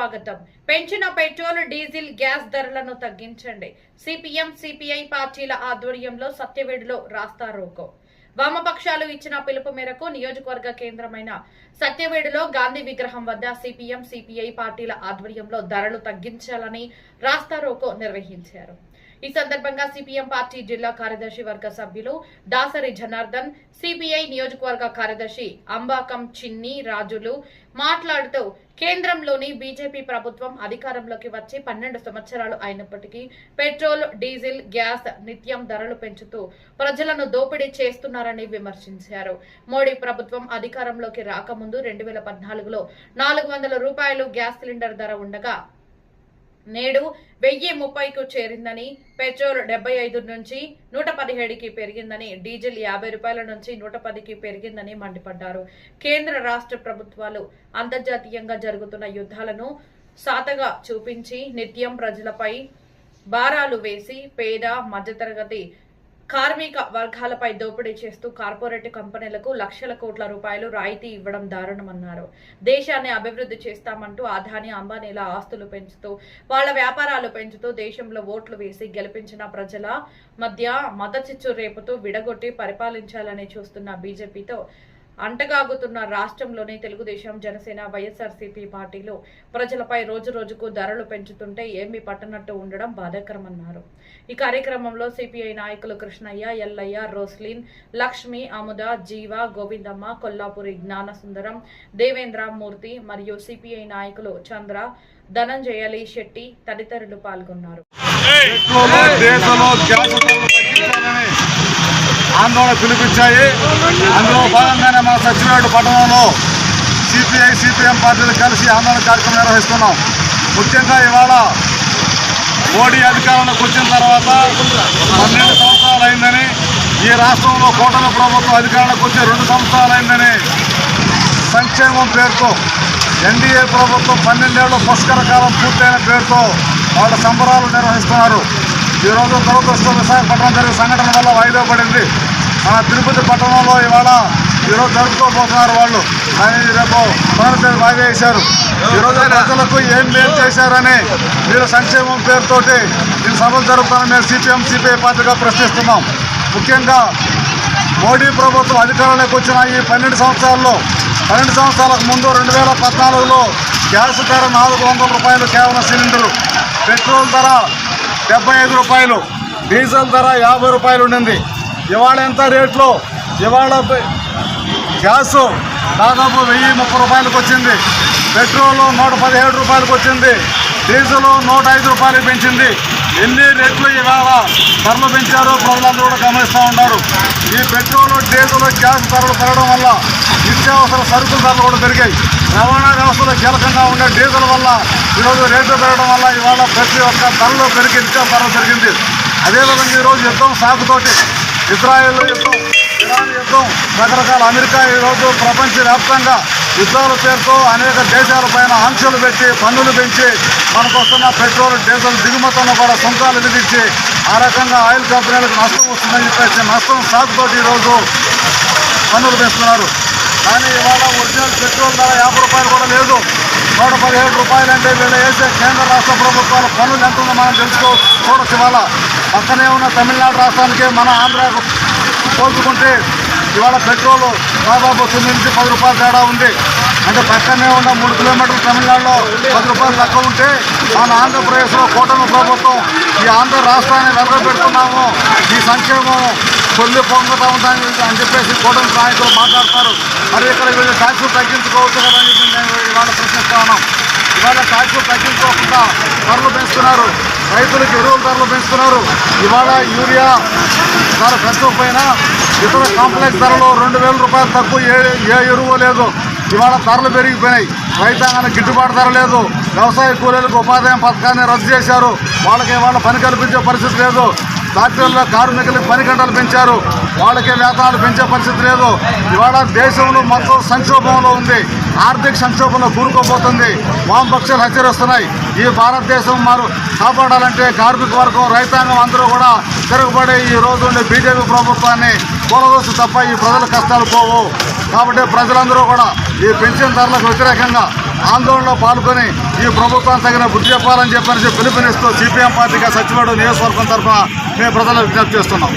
స్వాగతం. పెంచిన petrol, diesel, gas ధరలను తగ్గించండి. సిపిఎం, సిపిఐ పార్టీల ఆధ్వర్యంలో సత్యవేడులో రాస్తా రోకో. వామపక్షాలు ఇచ్చిన పిలుపు మేరకు నియోజకవర్గ కేంద్రమైన సత్యవేడులో గాంధీ విగ్రహం వద్ద సిపిఎం, సిపిఐ పార్టీల ఆధ్వర్యంలో ధరలు తగ్గించాలని రాస్తా రోకో నిర్వహించారు. ఈ సందర్భంగా సిపిఎం పార్టీ జిల్లా కార్యదర్శి వర్గ సభ్యులు దాసరి జనార్దన్, సిపిఐ నియోజకవర్గ కార్యదర్శి అంబాకం చిన్ని రాజులు మాట్లాడుతూ కేంద్రంలోని బీజేపీ ప్రభుత్వం అధికారంలోకి వచ్చి 12 సంవత్సరాలు అయినప్పటికీ పెట్రోల్, డీజిల్, గ్యాస్ నిత్యం ధరలు పెంచుతూ ప్రజలను దోపిడీ చేస్తున్నారని విమర్శించారు. మోడీ ప్రభుత్వం అధికారంలోకి రాకముందు 2014లో 400 రూపాయలు గ్యాస్ సిలిండర్ ధర ఉండగా నేడు 1030కు చేరిందని, పెట్రోల్ 75 నుంచి 117కి పెరిగిందని, డీజిల్ 50 రూపాయల నుంచి 110కి పెరిగిందని మండిపడ్డారు. కేంద్ర రాష్ట్ర ప్రభుత్వాలు అంతర్జాతీయంగా జరుగుతున్న యుద్ధాలను సాతగా చూపించి నిత్యం ప్రజలపై భారాలు వేసి పేద, మధ్యతరగతి కార్మిక వర్గాలపై దోపిడీ చేస్తూ కార్పొరేట్ కంపెనీలకు లక్షల కోట్ల రూపాయలు రాయితీ ఇవ్వడం దారుణమన్నారు. దేశాన్ని అభివృద్ధి చేస్తామంటూ అదానీ, అంబానీల ఆస్తులు పెంచుతూ వాళ్ల వ్యాపారాలు పెంచుతూ దేశంలో ఓట్లు వేసి గెలిపించిన ప్రజల మధ్య మతచిచ్చు రేపుతూ విడగొట్టి పరిపాలించాలని చూస్తున్న బీజేపీతో అంటగాగుతున్న రాష్ట్రంలోని తెలుగుదేశం, జనసేన, వైఎస్ఆర్సీపీ పార్టీలు ప్రజలపై రోజు రోజుకు ధరలు పెంచుతుంటే ఏమీ పట్టనట్టు ఉండడం బాధాకరమన్నారు. ఈ కార్యక్రమంలో సిపిఐ నాయకులు కృష్ణయ్య, ఎల్లయ్య, రోస్లిన్, లక్ష్మి, అముద, జీవ, గోవిందమ్మ, కొల్లాపురి జ్ఞాన సుందరం, దేవేంద్ర మూర్తి మరియు సిపిఐ నాయకులు చంద్ర, ధనంజయలి శెట్టి తదితరులు పాల్గొన్నారు. ఆందోళన పిలిపించాయి. అందులో భాగంగానే మన సత్యవేడు పట్టణంలో సిపిఐ, సిపిఎం పార్టీలు కలిసి ఆందోళన కార్యక్రమం నిర్వహిస్తున్నాం. ముఖ్యంగా ఇవాళ మోడీ అధికారంలోకి వచ్చిన తర్వాత 12 సంవత్సరాలు అయిందని, ఈ రాష్ట్రంలో కూటమి ప్రభుత్వం అధికారంలోకి వచ్చి 2 సంవత్సరాలు అయిందని సంక్షేమం పేరుతో ఎన్డీఏ ప్రభుత్వం 12 ఏళ్ళు పుష్కర కాలం పూర్తయిన పేరుతో వాళ్ళ సంబరాలు నిర్వహిస్తున్నారు. ఈరోజు దురదృష్టం విశాఖపట్నం జరిగిన సంఘటన వల్ల వాయిదా పడింది. మన తిరుపతి పట్టణంలో ఇవాళ ఈరోజు జరుపుకోబోతున్నారు వాళ్ళు, కానీ రేపు పునరుద్ధరణ వాయిదా వేశారు. ఈరోజు ప్రజలకు ఏం మేలు చేశారని వీళ్ళ సంక్షేమం పేరుతోటి ఈ సభలు జరుపుతానని మేము సిపిఎం, సిపిఐ పార్టీగా ప్రశ్నిస్తున్నాం. ముఖ్యంగా మోడీ ప్రభుత్వం అధికారంలోకి వచ్చిన ఈ 12 సంవత్సరాల్లో 12 సంవత్సరాలకు ముందు 2014లో గ్యాస్ ధర 400 రూపాయలు కేవలం సిలిండరు, పెట్రోల్ ధర 75 రూపాయలు, డీజిల్ ధర 50 రూపాయలు ఉండింది. ఇవాళ ఎంత రేట్లో? ఇవాళ గ్యాసు దాదాపు 1030 రూపాయలకు వచ్చింది, పెట్రోల్ 117 రూపాయలకు వచ్చింది, డీజిల్ 105 రూపాయలు పెంచింది. ఎన్ని రేట్లు ఇవాళ ధరలు పెంచారో ప్రజలందరూ కూడా గమనిస్తూ ఉన్నారు. ఈ పెట్రోల్, డీజిల్, గ్యాస్ ధరలు పెరగడం వల్ల నిత్యావసర సరుకుల ధరలు కూడా పెరిగాయి. రవాణా వ్యవస్థలో కీలకంగా ఉండే డీజిల్ వల్ల ఈరోజు రేట్లు పెరగడం వల్ల ఇవాళ ప్రతి ఒక్క ధరలో పెరిగి నిత్యావసర పెరిగింది. అదేవిధంగా ఈరోజు యుద్ధం సాగుతోటి ఇజ్రాయెల్ యుద్ధం, ఇరాన్ యుద్ధం, రకరకాల అమెరికా ఈరోజు ప్రపంచవ్యాప్తంగా యుద్ధాల పేరుతో అనేక దేశాలపైన ఆంక్షలు పెట్టి పన్నులు పెంచి మనకు వస్తున్న పెట్రోల్, డీజిల్ దిగుమతులను కూడా సుంకాలు విధించి ఆ రకంగా ఆయిల్ కంపెనీలకు నష్టం వస్తుందని చెప్పేసి నష్టం సాగుతోటి ఈరోజు పన్నులు పెంచుతున్నారు. కానీ ఇవాళ ఒరిజినల్ పెట్రోల్ ధర 50 రూపాయలు కూడా లేదు. 117 రూపాయలు అంటే వీళ్ళు వేసే కేంద్ర రాష్ట్ర ప్రభుత్వాల పన్నులు ఎంత ఉందో మనం చూడొచ్చు. ఇవాళ పక్కనే ఉన్న తమిళనాడు రాష్ట్రానికి, మన ఆంధ్రాకు పోల్చుకుంటే ఇవాళ పెట్రోల్ దాదాపు 9 నుంచి 10 రూపాయలు తేడా ఉంది. అంటే పక్కనే ఉన్న 3 కిలోమీటర్లు తమిళనాడులో 10 రూపాయలు తక్కువ ఉంటే మన ఆంధ్రప్రదేశ్లో కూటమి ప్రభుత్వం ఈ ఆంధ్ర రాష్ట్రాన్ని వెలగబెడుతున్నాము, ఈ సంక్షేమం కొల్లి పొంగుతూ ఉంటాయని అని చెప్పేసి కూటమి నాయకులు మాట్లాడతారు. మరి ఇక్కడ వీళ్ళు ట్యాక్సులు తగ్గించుకోవచ్చు కదా అని చెప్పి మేము ఇవాళ ప్రశ్నిస్తా ఉన్నాం. ఇవాళ ట్యాక్సులు తగ్గించుకోకుండా ధరలు పెంచుతున్నారు, రైతులకు ఎరువుల ధరలు పెంచుతున్నారు. ఇవాళ యూరియా ధర పెంచకపోయినా ఇతర కాంప్లెక్స్ ధరలో 2000 రూపాయలు తక్కువ ఏ ఎరువు లేదు. ఇవాళ ధరలు పెరిగిపోయినాయి, రైతాంగానికి గిట్టుబాటు ధర లేదు. వ్యవసాయ కూలీలకు ఉపాధి పథకాన్ని రద్దు చేశారు, వాళ్ళకి ఇవాళ పని కల్పించే పరిస్థితి లేదు. ఫ్యాక్టరీల్లో కార్మికులకు పని గంటలు పెంచారు, వాళ్ళకే వేతనాలు పెంచే పరిస్థితి లేదు. ఇవాళ దేశంలో మొత్తం సంక్షోభంలో ఉంది, ఆర్థిక సంక్షోభంలో కూరుకోబోతుంది. వామపక్షాలు హెచ్చరిస్తున్నాయి. ఈ భారతదేశం కాపాడాలంటే కార్మిక వర్గం, రైతాంగం అందరూ కూడా తిరగబడి ఈ రోజు ఉండే బీజేపీ ప్రభుత్వాన్ని కూలదోసి తప్ప ఈ ప్రజల కష్టాలు పోవు. కాబట్టి ప్రజలందరూ కూడా ఈ పెన్షన్ ధరలకు వ్యతిరేకంగా ఆందోళనలో పాల్గొని ఈ ప్రభుత్వం తగిన బుద్ధి చెప్పాలని చెప్పని పిలుపునిస్తూ సిపిఎం పార్టీగా సచివాడు నియోజకవర్గం తరఫున మేము ప్రజలకు విజ్ఞప్తి చేస్తున్నాం.